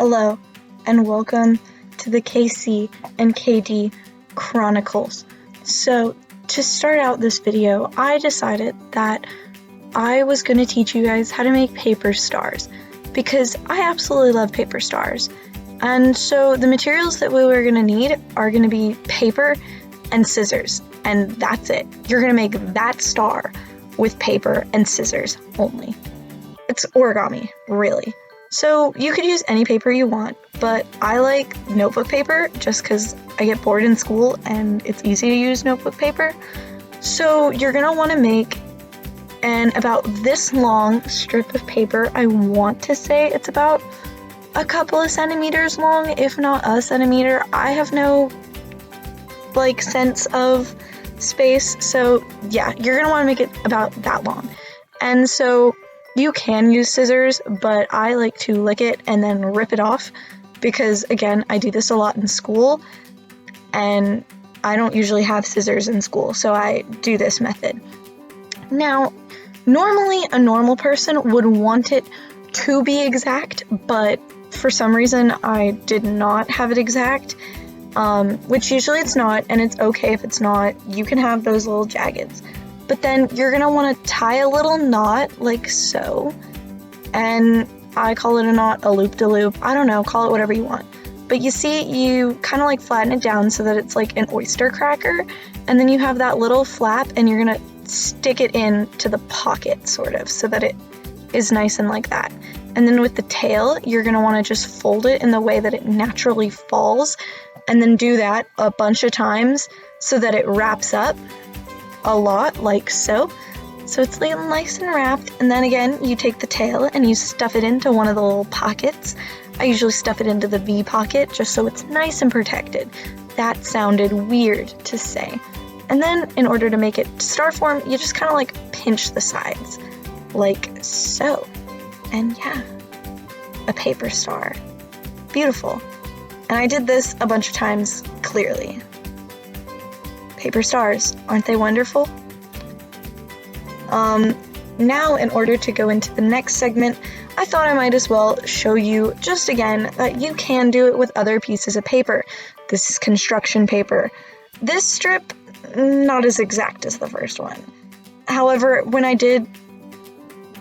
Hello, and welcome to the KC and KD Chronicles. So, to start out this video, I decided that I was going to teach you guys how to make paper stars, because I absolutely love paper stars. And so the materials that we were going to need are going to be paper and scissors, and that's it. You're going to make that star with paper and scissors only. It's origami, really. So you could use any paper you want, but I like notebook paper just because I get bored in school and it's easy to use notebook paper. So you're going to want to make an about this long strip of paper. I want to say it's about a couple of centimeters long, if not a centimeter. I have no sense of space, so yeah, you're going to want to make it about that long. And so you can use scissors, but I like to lick it and then rip it off because, again, I do this a lot in school, and I don't usually have scissors in school, so I do this method. Now, normally a normal person would want it to be exact, but for some reason I did not have it exact, which usually it's not, and it's okay if it's not. You can have those little jaggeds. But then you're going to want to tie a little knot like so, and I call it a knot, a loop-de-loop, I don't know, call it whatever you want. But you see, you kind of flatten it down so that it's like an oyster cracker, and then you have that little flap, and you're going to stick it into the pocket, sort of, so that it is nice and like that. And then with the tail, you're going to want to just fold it in the way that it naturally falls, and then do that a bunch of times so that it wraps up a lot, like so. So it's nice and wrapped, and then again, you take the tail and you stuff it into one of the little pockets. I usually stuff it into the V pocket just so it's nice and protected. That sounded weird to say. And then in order to make it star form, you just kind of pinch the sides, like so. And yeah, a paper star. Beautiful. And I did this a bunch of times, clearly. Paper stars, aren't they wonderful? Now, in order to go into the next segment, I thought I might as well show you, just again, that you can do it with other pieces of paper. This is construction paper. This strip, not as exact as the first one. However, when I did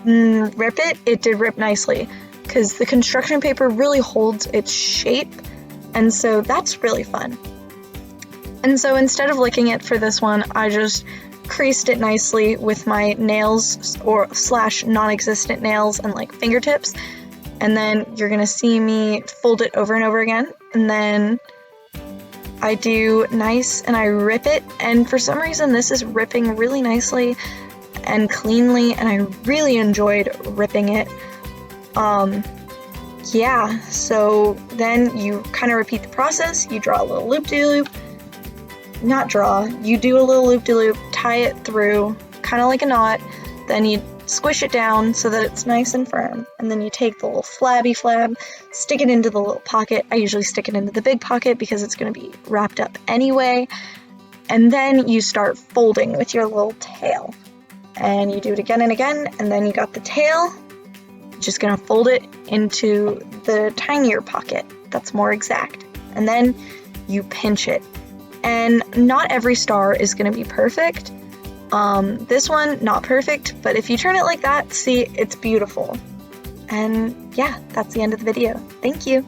rip it, it did rip nicely, because the construction paper really holds its shape, and so that's really fun. And so instead of licking it for this one, I just creased it nicely with my nails or / non-existent nails and fingertips. And then you're going to see me fold it over and over again. And then I do nice and I rip it. And for some reason, this is ripping really nicely and cleanly. And I really enjoyed ripping it. Yeah, so then you kind of repeat the process. You draw a little loop-de-loop. Not draw, you do a little loop-de-loop, tie it through, kind of like a knot, then you squish it down so that it's nice and firm, and then you take the little flabby flab, stick it into the little pocket. I usually stick it into the big pocket because it's going to be wrapped up anyway, and then you start folding with your little tail, and you do it again and again, and then you got the tail, just going to fold it into the tinier pocket that's more exact, and then you pinch it. And not every star is going to be perfect. This one, not perfect, but if you turn it like that, see, it's beautiful. And yeah, that's the end of the video. Thank you.